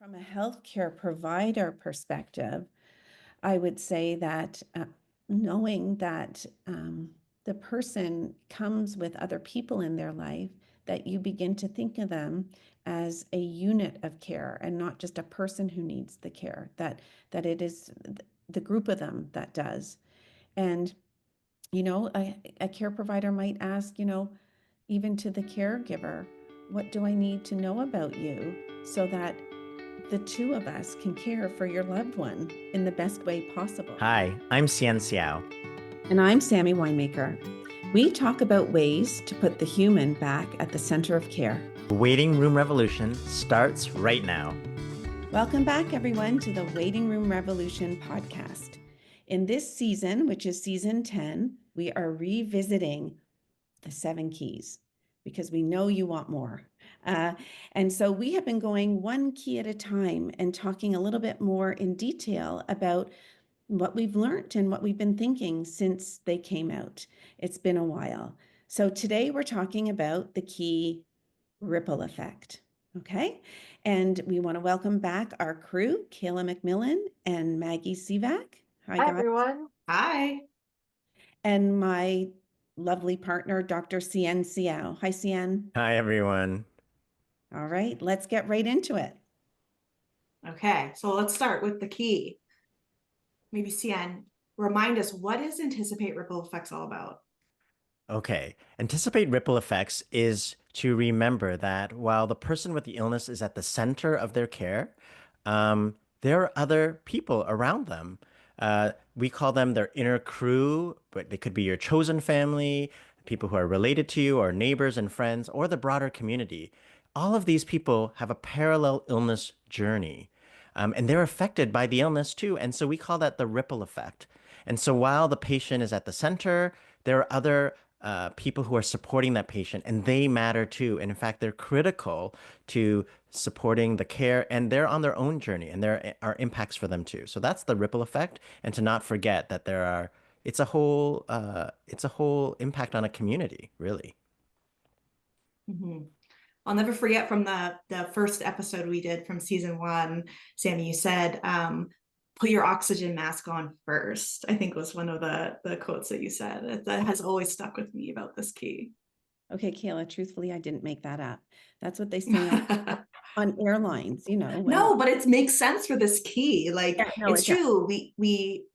From a healthcare provider perspective, I would say that knowing that the person comes with other people in their life, that you begin to think of them as a unit of care and not just a person who needs the care, that it is the group of them that does. And, a care provider might ask, even to the caregiver, what do I need to know about you so that the two of us can care for your loved one in the best way possible? Hi, I'm Cian Xiao. And I'm Sammy Winemaker. We talk about ways to put the human back at the center of care. The Waiting Room Revolution starts right now. Welcome back, everyone, to the Waiting Room Revolution podcast. In this season, which is season 10, we are revisiting the 7 keys because we know you want more. And so we have been going one key at a time and talking a little bit more in detail about what we've learned and what we've been thinking since they came out. It's been a while. So today we're talking about the key ripple effect. Okay. And we want to welcome back our crew, Kayla McMillan and Maggie Sivak. Hi, Hi, guys. everyone. Hi. And my lovely partner, Dr. Cien Xiao. Hi, Cien. Hi, everyone. All right, let's get right into it. Okay, so let's start with the key. Maybe Cian, remind us, what is anticipate ripple effects all about? Okay, anticipate ripple effects is to remember that while the person with the illness is at the center of their care, there are other people around them. We call them their inner crew, but they could be your chosen family, people who are related to you, or neighbors and friends, or the broader community. All of these people have a parallel illness journey, and they're affected by the illness too. And so we call that the ripple effect. And so while the patient is at the center, there are other people who are supporting that patient, and they matter too. And in fact, they're critical to supporting the care, and they're on their own journey, and there are impacts for them too. So that's the ripple effect, and to not forget that it's a whole impact on a community, really. Mm-hmm. I'll never forget from the first episode we did from season 1, Sammy, you said, put your oxygen mask on first, I think was one of the quotes that you said. That has always stuck with me about this key. Okay, Kayla, truthfully, I didn't make that up. That's what they say on airlines, No, but it makes sense for this key. Like, Yeah, no, it's it does. true. We,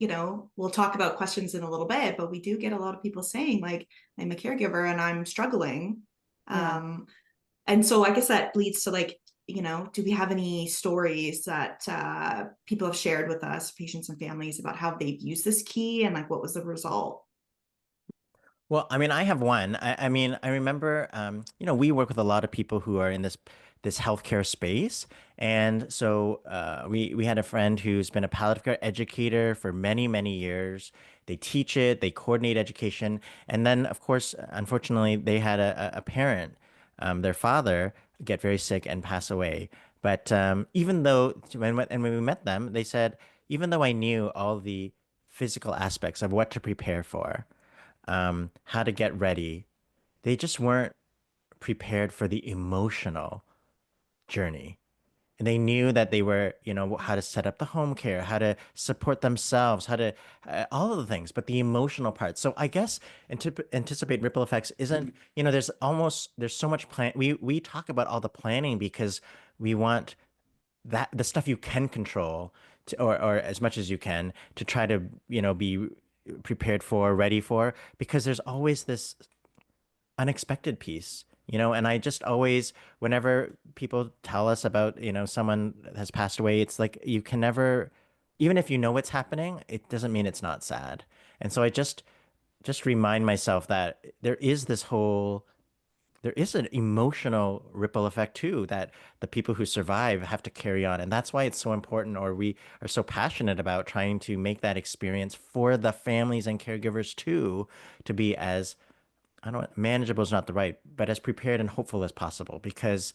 we'll talk about questions in a little bit, but we do get a lot of people saying, like, I'm a caregiver and I'm struggling. Yeah. And so I guess that leads to, like, do we have any stories that people have shared with us, patients and families, about how they've used this key and, like, what was the result? Well, I mean, I have one. I remember, we work with a lot of people who are in this healthcare space, and so we had a friend who's been a palliative care educator for many, many years. They teach it, they coordinate education, and then, of course, unfortunately, they had a parent, their father, get very sick and pass away. But even though when we met them, they said, even though I knew all the physical aspects of what to prepare for, how to get ready. They just weren't prepared for the emotional journey. And they knew that they were, how to set up the home care, how to support themselves, how to, all of the things, but the emotional part. So I guess anticipate ripple effects isn't, there's so much plan. We talk about all the planning because we want that the stuff you can control or as much as you can to try to, be prepared for, ready for, because there's always this unexpected piece, and I just always, whenever people tell us about, someone that has passed away, it's like you can never, even if you know what's happening, it doesn't mean it's not sad. And so I just remind myself that there is an emotional ripple effect too that the people who survive have to carry on. And that's why it's so important, or we are so passionate about trying to make that experience for the families and caregivers too, to be as, I don't know, manageable is not the right, but as prepared and hopeful as possible, because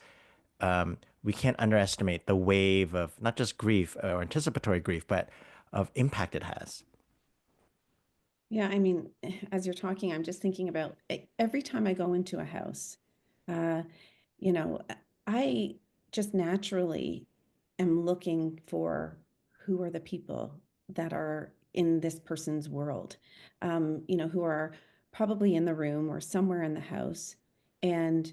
we can't underestimate the wave of not just grief or anticipatory grief, but of impact it has. Yeah, I mean, as you're talking, I'm just thinking about every time I go into a house, uh, you know, I just naturally am looking for who are the people that are in this person's world, who are probably in the room or somewhere in the house. And,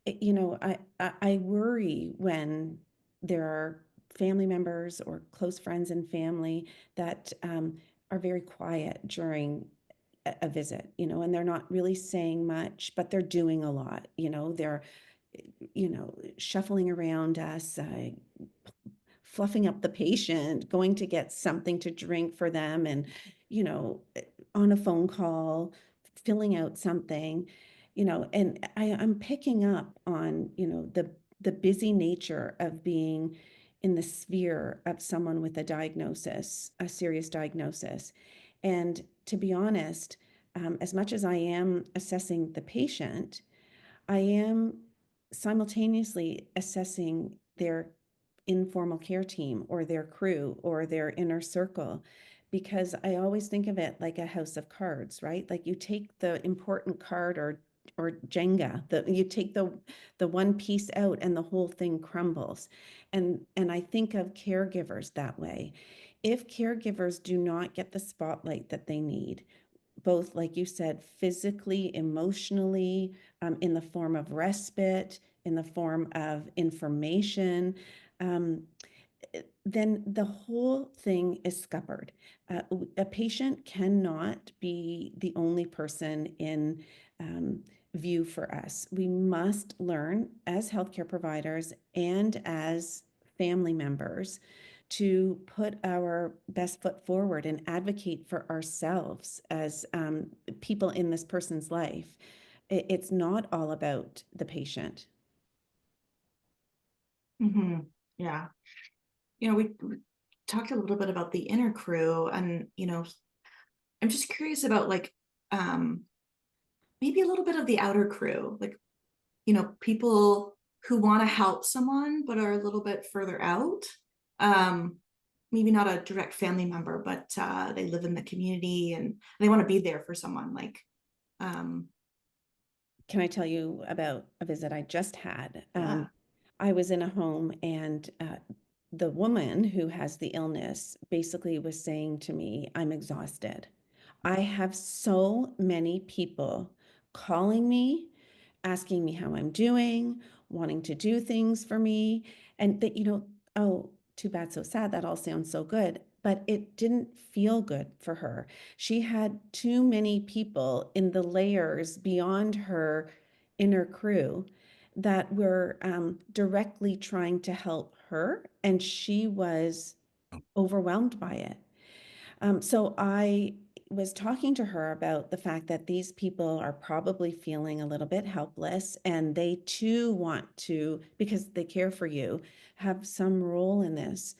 I worry when there are family members or close friends and family that are very quiet during a visit, and they're not really saying much, but they're doing a lot. They're, shuffling around us, fluffing up the patient, going to get something to drink for them, and, on a phone call, filling out something, and I'm picking up on, the busy nature of being in the sphere of someone with a diagnosis, a serious diagnosis. And to be honest, as much as I am assessing the patient, I am simultaneously assessing their informal care team or their crew or their inner circle, because I always think of it like a house of cards, right? Like you take the important card or Jenga, you take the one piece out and the whole thing crumbles. And I think of caregivers that way. If caregivers do not get the spotlight that they need, both, like you said, physically, emotionally, in the form of respite, in the form of information, um, then the whole thing is scuppered. A patient cannot be the only person in view for us. We must learn as healthcare providers and as family members to put our best foot forward and advocate for ourselves as people in this person's life. It's not all about the patient. Yeah. We talked a little bit about the inner crew, and I'm just curious about like maybe a little bit of the outer crew, like people who want to help someone but are a little bit further out. um Maybe not a direct family member, but they live in the community and they want to be there for someone, like Can I tell you about a visit I just had? yeah. I was in a home, and the woman who has the illness basically was saying to me, I'm exhausted. I have so many people calling me, asking me how I'm doing, wanting to do things for me. And that, oh, too bad, so sad. That all sounds so good. But it didn't feel good for her. She had too many people in the layers beyond her inner crew that were directly trying to help her. And she was overwhelmed by it. So I was talking to her about the fact that these people are probably feeling a little bit helpless, and they too want to, because they care for you, have some role in this.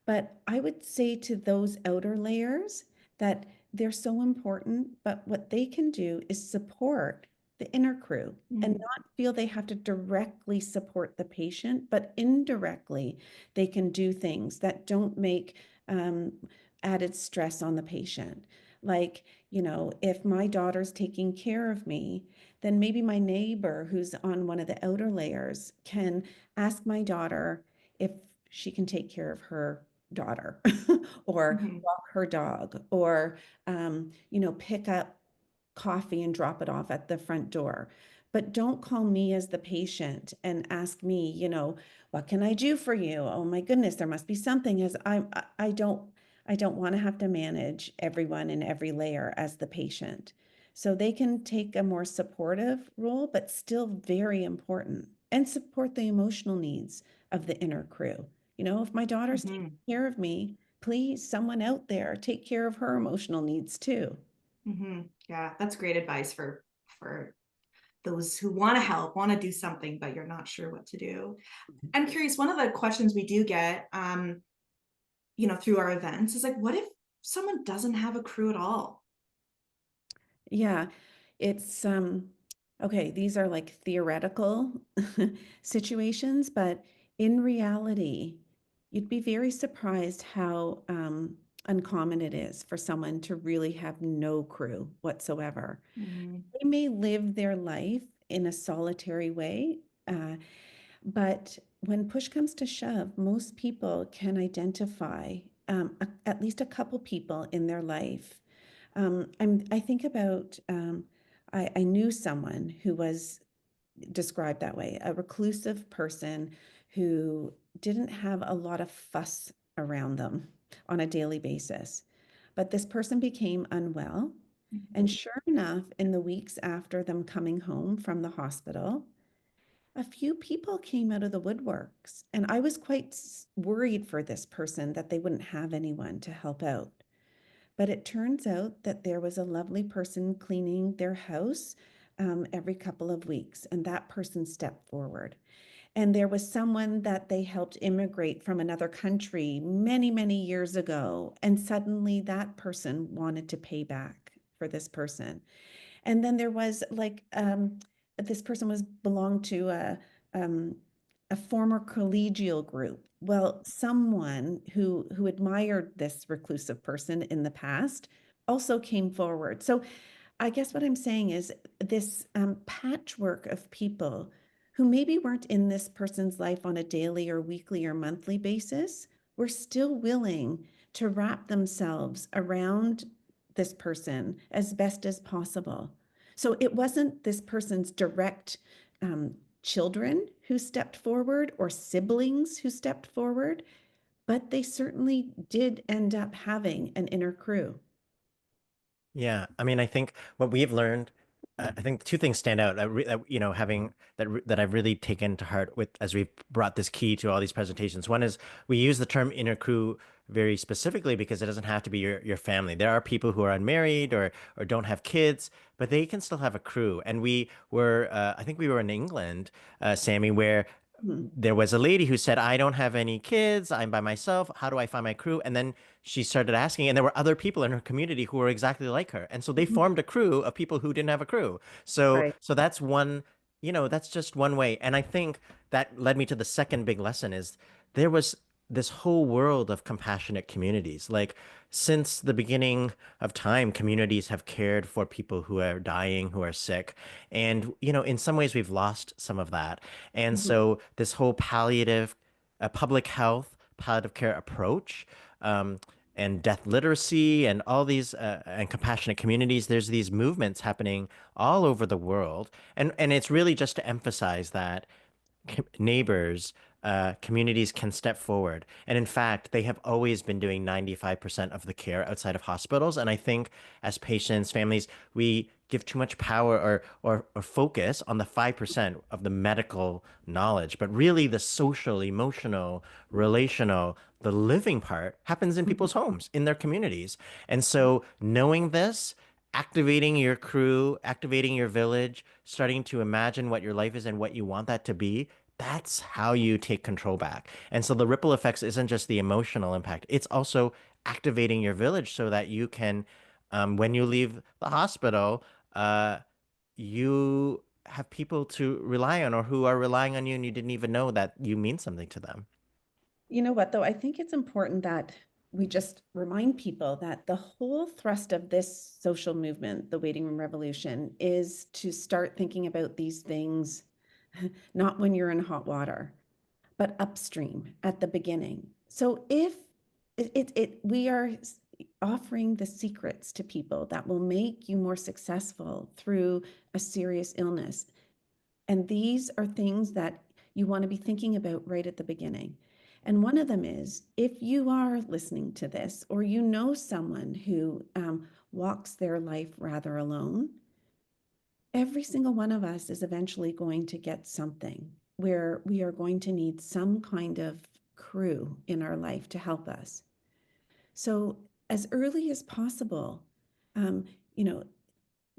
But I would say to those outer layers that they're so important, but what they can do is support the inner crew and Mm. not feel they have to directly support the patient, but indirectly they can do things that don't make um, added stress on the patient. Like, if my daughter's taking care of me, then maybe my neighbor who's on one of the outer layers can ask my daughter if she can take care of her daughter or Mhm. walk her dog or pick up coffee and drop it off at the front door. But don't call me as the patient and ask me, what can I do for you? Oh my goodness, there must be something. As I don't want to have to manage everyone in every layer as the patient. So they can take a more supportive role, but still very important, and support the emotional needs of the inner crew. If my daughter's taking Mhm. care of me, please, someone out there, take care of her emotional needs too. Yeah, that's great advice for those who want to help, want to do something, but you're not sure what to do. I'm curious, one of the questions we do get through our events is like, what if someone doesn't have a crew at all? Yeah, it's okay, these are like theoretical situations, but in reality, you'd be very surprised how uncommon it is for someone to really have no crew whatsoever. Mhm. They may live their life in a solitary way, but when push comes to shove, most people can identify at least a couple people in their life. I think about, I knew someone who was described that way, a reclusive person who didn't have a lot of fuss around them on a daily basis. But this person became unwell. And sure enough, in the weeks after them coming home from the hospital, a few people came out of the woodworks. And I was quite worried for this person that they wouldn't have anyone to help out. But it turns out that there was a lovely person cleaning their house every couple of weeks, and that person stepped forward. And there was someone that they helped immigrate from another country many, many years ago. And suddenly that person wanted to pay back for this person. And then there was like this person was belonged to a former collegial group. Well, someone who admired this reclusive person in the past also came forward. So I guess what I'm saying is this patchwork of people who maybe weren't in this person's life on a daily or weekly or monthly basis were still willing to wrap themselves around this person as best as possible. So it wasn't this person's direct children who stepped forward or siblings who stepped forward, but they certainly did end up having an inner crew. Yeah, I mean, I think what we've learned, I think two things stand out. Having that I've really taken to heart with as we've brought this key to all these presentations. One is we use the term inner crew very specifically because it doesn't have to be your family. There are people who are unmarried or don't have kids, but they can still have a crew. And we were, I think we were in England, Sammy, where Hmm. there was a lady who said, I don't have any kids. I'm by myself. How do I find my crew? And then she started asking, and there were other people in her community who were exactly like her. And so they Mhm. formed a crew of people who didn't have a crew. So, Right. so that's one, that's just one way. And I think that led me to the second big lesson is there was this whole world of compassionate communities. Like since the beginning of time, communities have cared for people who are dying, who are sick. And, in some ways we've lost some of that. And Mhm. so this whole palliative, public health, palliative care approach, and death literacy and all these and compassionate communities, there's these movements happening all over the world. And it's really just to emphasize that neighbors, communities can step forward. And in fact, they have always been doing 95% of the care outside of hospitals. And I think as patients, families, we give too much power or focus on the 5% of the medical knowledge. But really, the social, emotional, relational, the living part happens in Mhm. people's homes, in their communities. And so knowing this, activating your crew, activating your village, starting to imagine what your life is and what you want that to be, that's how you take control back. And so the ripple effects isn't just the emotional impact, it's also activating your village so that you can, when you leave the hospital, you have people to rely on or who are relying on you and you didn't even know that you mean something to them. You know what, though? I think it's important that we just remind people that the whole thrust of this social movement, the waiting room revolution, is to start thinking about these things not when you're in hot water, but upstream at the beginning. So if we are offering the secrets to people that will make you more successful through a serious illness, and these are things that you want to be thinking about right at the beginning. And one of them is if you are listening to this or you know someone who walks their life rather alone, every single one of us is eventually going to get something where we are going to need some kind of crew in our life to help us. So, as early as possible, um, you know,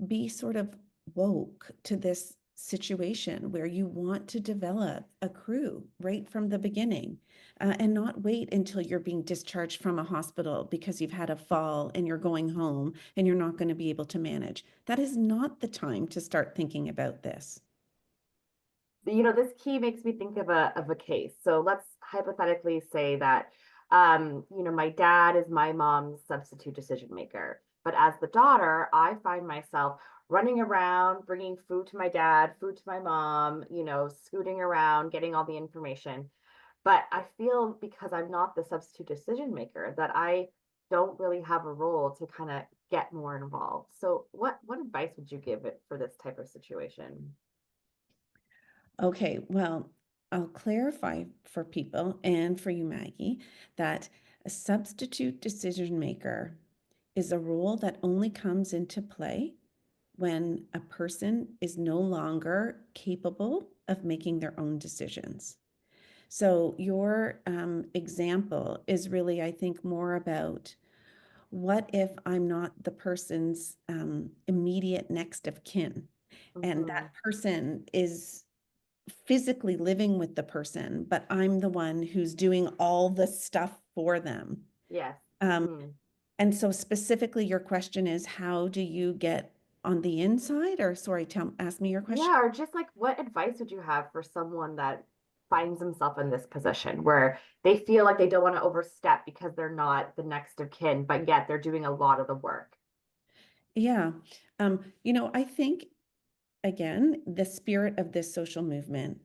be sort of woke to this situation where you want to develop a crew right from the beginning and not wait until you're being discharged from a hospital because you've had a fall and you're going home and you're not going to be able to manage. That is not the time to start thinking about this. This key makes me think of a case. So let's hypothetically say that my dad is my mom's substitute decision maker, But as the daughter, I find myself running around, bringing food to my dad, food to my mom, scooting around, getting all the information. But I feel because I'm not the substitute decision maker that I don't really have a role to kind of get more involved. So what advice would you give it for this type of situation? Okay, well, I'll clarify for people and for you, Maggie, that a substitute decision maker is a role that only comes into play when a person is no longer capable of making their own decisions. So your example is really, I think, more about what if I'm not the person's immediate next of kin, and Mhm. that person is physically living with the person, but I'm the one who's doing all the stuff for them. Yes. Um, Mhm. and so specifically your question is, how do you get on the inside? Or sorry, ask me your question. Yeah, or just like what advice would you have for someone that finds himself in this position where they feel like they don't want to overstep because they're not the next of kin, but yet they're doing a lot of the work? Yeah. I think, again, the spirit of this social movement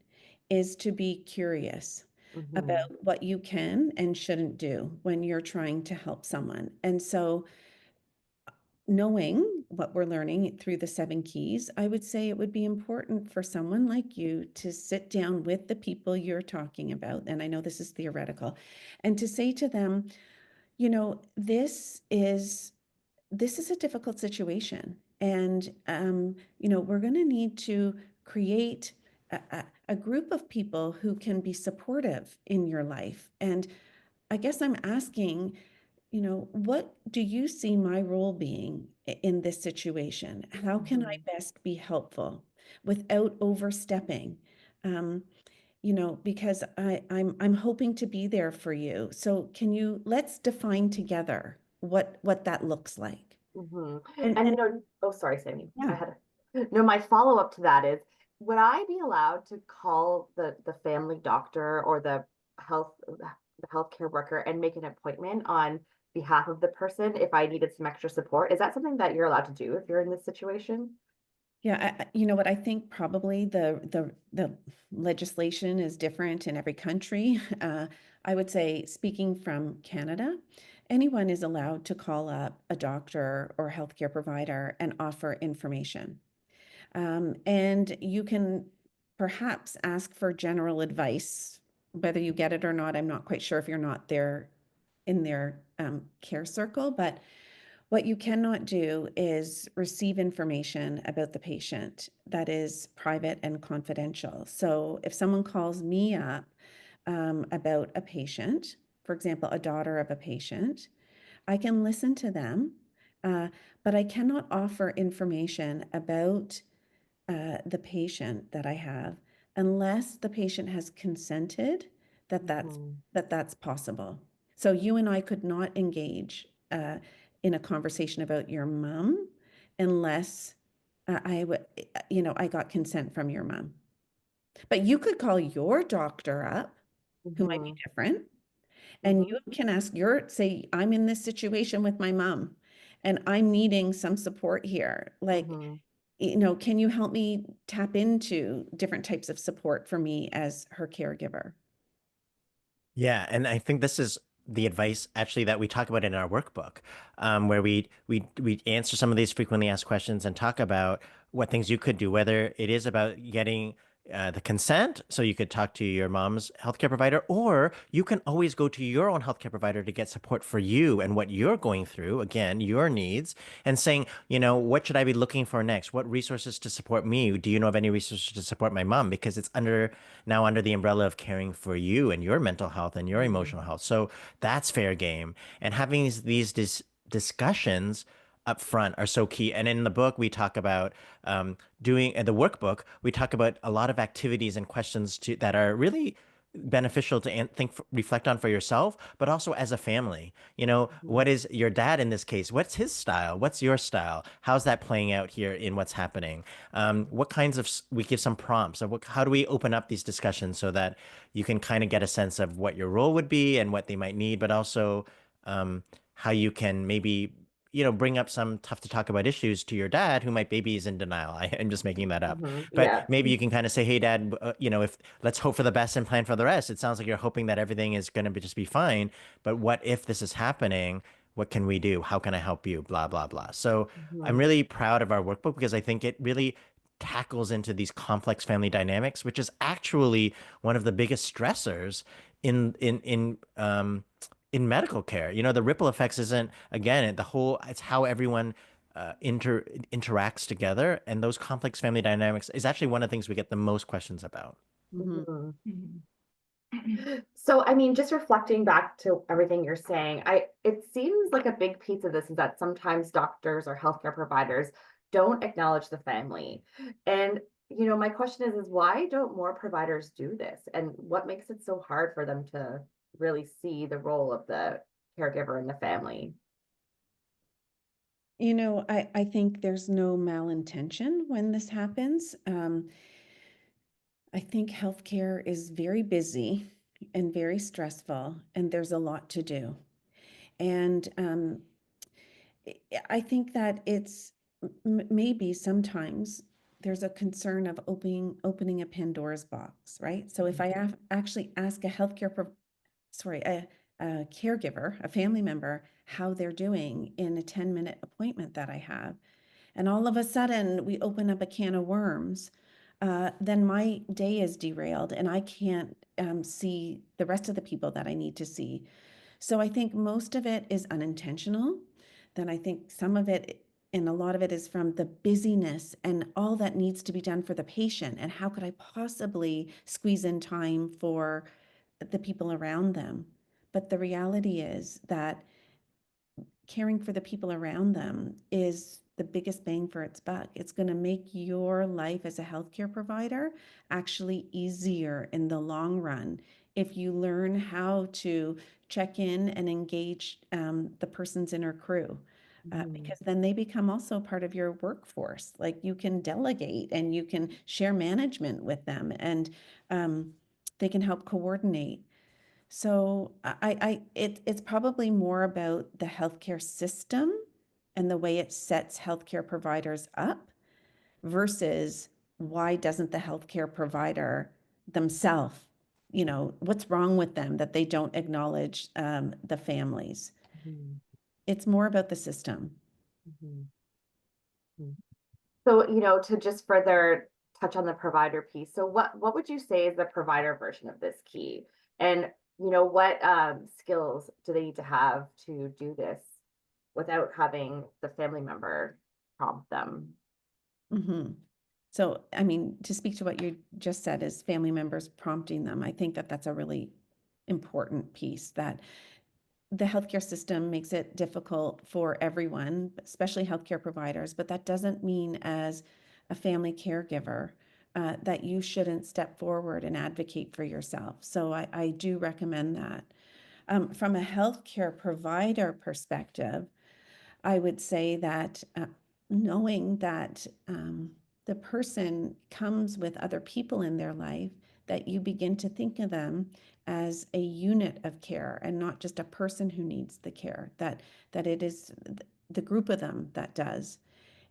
is to be curious Hmm. about what you can and shouldn't do when you're trying to help someone. And so knowing what we're learning through the 7 keys, I would say it would be important for someone like you to sit down with the people you're talking about. And I know this is theoretical, and to say to them, this is a difficult situation. And, we're going to need to create a group of people who can be supportive in your life. And I guess I'm asking, what do you see my role being in this situation? How can I best be helpful without overstepping? Um, because I'm hoping to be there for you. So let's define together what that looks like. Hmm. And And oh, sorry, Sammy. yeah. I had no, my follow-up to that is, would I be allowed to call the family doctor or the healthcare worker and make an appointment on behalf of the person if I needed some extra support? Is that something that you're allowed to do if you're in this situation? Yeah, you know what, I think probably the legislation is different in every country. I would say, speaking from Canada, anyone is allowed to call up a doctor or healthcare provider and offer information. And you can perhaps ask for general advice, whether you get it or not. I'm not quite sure if you're not there in their care circle, but what you cannot do is receive information about the patient that is private and confidential. So if someone calls me up about a patient, for example, a daughter of a patient, I can listen to them, uh, but I cannot offer information about the patient that I have unless the patient has consented that that's Mhm. that that's possible. So you and I could not engage in a conversation about your mom unless I got consent from your mom. But you could call your doctor up, who might be Mhm. different, and you Mhm. can say, I'm in this situation with my mom and I'm needing some support here. Like, Mhm. can you help me tap into different types of support for me as her caregiver? Yeah, and I think this is the advice actually that we talk about in our workbook, where we answer some of these frequently asked questions and talk about what things you could do, whether it is about getting the consent, so you could talk to your mom's healthcare provider, or you can always go to your own healthcare provider to get support for you and what you're going through, again, your needs, and saying, what should I be looking for next? What resources to support me? Do you know of any resources to support my mom? Because it's now under the umbrella of caring for you and your mental health and your Mhm. emotional health. So that's fair game. And having these discussions up front are so key. And in the book, we talk about doing the workbook. We talk about a lot of activities and questions that are really beneficial to reflect on for yourself, but also as a family. Mhm. What is your dad in this case? What's his style? What's your style? How's that playing out here in what's happening? What kinds of, we give some prompts of how do we open up these discussions so that you can kind of get a sense of what your role would be and what they might need, but also how you can maybe bring up some tough to talk about issues to your dad who might maybe is in denial. I'm just making that up. But Yeah. maybe you can kind of say, hey, dad, if let's hope for the best and plan for the rest. It sounds like you're hoping that everything is going to just be fine. But what if this is happening? What can we do? How can I help you? Blah, blah, blah. So I'm Mhm. really proud of our workbook because I think it really tackles into these complex family dynamics, which is actually one of the biggest stressors in medical care. The ripple effects isn't, again, it's how everyone interacts together, and those complex family dynamics is actually one of the things we get the most questions about. Mhm. Mhm. Mhm. So, I mean, just reflecting back to everything you're saying, it seems like a big piece of this is that sometimes doctors or healthcare providers don't acknowledge the family. And, my question is why don't more providers do this? And what makes it so hard for them to really see the role of the caregiver in the family? I think there's no malintention when this happens. I think healthcare is very busy and very stressful, and there's a lot to do. And I think that it's maybe sometimes there's a concern of opening a Pandora's box, right? So if I actually ask a a caregiver, a family member, how they're doing in a 10-minute appointment that I have, and all of a sudden we open up a can of worms, then my day is derailed and I can't see the rest of the people that I need to see. So I think most of it is unintentional. Then I think some of it and a lot of it is from the busyness and all that needs to be done for the patient. And how could I possibly squeeze in time for the people around them? But the reality is that caring for the people around them is the biggest bang for its buck. It's going to make your life as a healthcare provider actually easier in the long run if you learn how to check in and engage the person's inner crew. Because then they become also part of your workforce. Like you can delegate and you can share management with them, and they can help coordinate. So it's probably more about the healthcare system and the way it sets healthcare providers up versus why doesn't the healthcare provider themselves, what's wrong with them that they don't acknowledge the families. Mhm. It's more about the system. Mhm. Mhm. So, to just further touch on the provider piece, so what would you say is the provider version of this key? And, what skills do they need to have to do this without having the family member prompt them? hmm So, I mean, to speak to what you just said is family members prompting them. I think that that's a really important piece that the healthcare system makes it difficult for everyone, especially healthcare providers, but that doesn't mean as a family caregiver that you shouldn't step forward and advocate for yourself. So I do recommend that. From a healthcare provider perspective, I would say that knowing that the person comes with other people in their life, that you begin to think of them as a unit of care and not just a person who needs the care, that it is the group of them that does.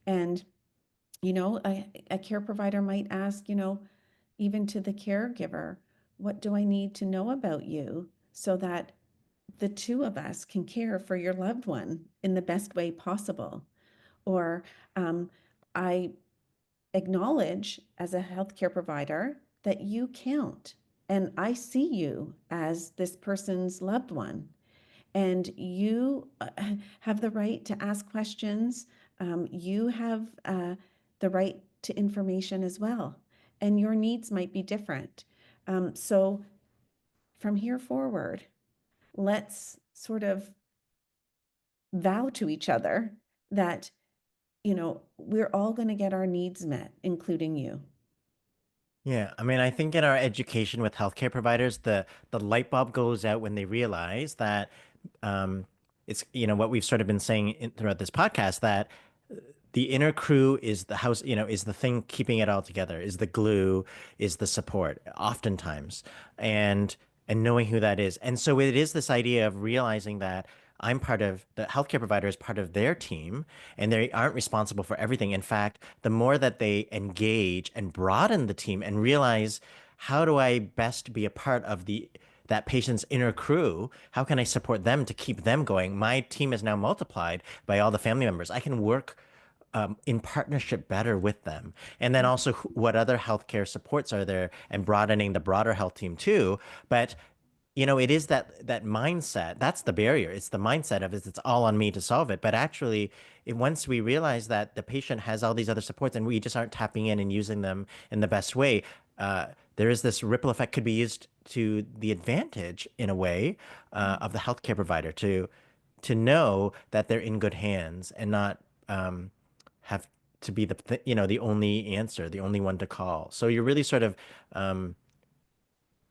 And, a care provider might ask, even to the caregiver, what do I need to know about you so that the two of us can care for your loved one in the best way possible? Or um, I acknowledge as a healthcare provider that you count and I see you as this person's loved one. And you have the right to ask questions. You have the right to information as well. And your needs might be different. So from here forward, let's sort of vow to each other that, we're all going to get our needs met, including you. Yeah, I mean, I think in our education with healthcare providers, the light bulb goes out when they realize that um, it's what we've sort of been saying throughout this podcast, that the inner crew is the house, is the thing keeping it all together, is the glue, is the support, oftentimes, and knowing who that is, and so it is this idea of realizing that the healthcare provider is part of their team, and they aren't responsible for everything. In fact, the more that they engage and broaden the team and realize, how do I best be a part of that patient's inner crew? How can I support them to keep them going? My team is now multiplied by all the family members. I can work in partnership better with them. And then also what other healthcare supports are there, and broadening the broader health team too. But it is that mindset. That's the barrier. It's the mindset of it's all on me to solve it. But actually, once we realize that the patient has all these other supports and we just aren't tapping in and using them in the best way, there is this ripple effect could be used to the advantage in a way of the healthcare provider to know that they're in good hands and not have to be the only answer, the only one to call. So you're really sort of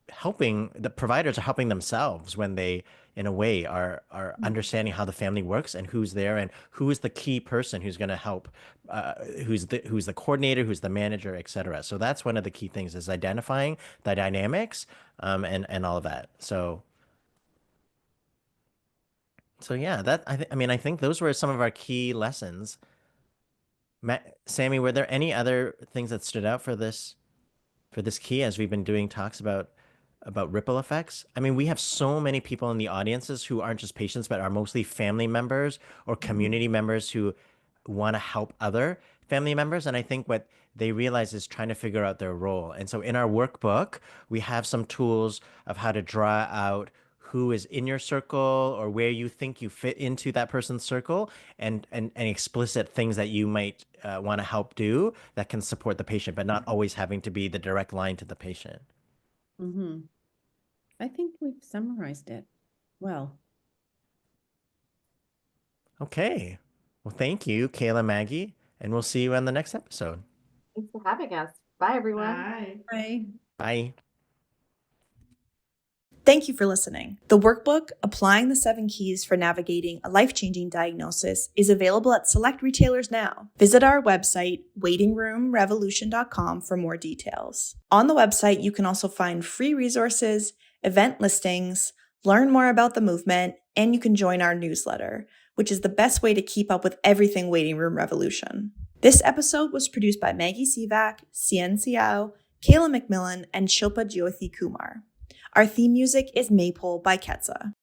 helping the providers are helping themselves when they in a way are understanding how the family works and who's there and who is the key person who's going to help, who's the coordinator, who's the manager, etc. So that's one of the key things, is identifying the dynamics and all of that. So yeah, I think those were some of our key lessons. Sammy, were there any other things that stood out for this key as we've been doing talks about ripple effects? I mean, we have so many people in the audiences who aren't just patients, but are mostly family members or community members who want to help other family members. And I think what they realize is trying to figure out their role. And so in our workbook, we have some tools of how to draw out who is in your circle or where you think you fit into that person's circle, and explicit things that you might want to help do that can support the patient, but not always having to be the direct line to the patient. Mm-hmm. I think we've summarized it well. Okay. Well, thank you, Kayla, Maggie, and we'll see you on the next episode. Thanks for having us. Bye, everyone. Bye. Bye. Bye. Thank you for listening. The workbook, Applying the 7 Keys for Navigating a Life-Changing Diagnosis, is available at select retailers now. Visit our website, waitingroomrevolution.com, for more details. On the website, you can also find free resources, event listings, learn more about the movement, and you can join our newsletter, which is the best way to keep up with everything Waiting Room Revolution. This episode was produced by Maggie Sivak, Cien Ciao, Kayla McMillan, and Shilpa Jyothi Kumar. Our theme music is Maypole by Ketsa.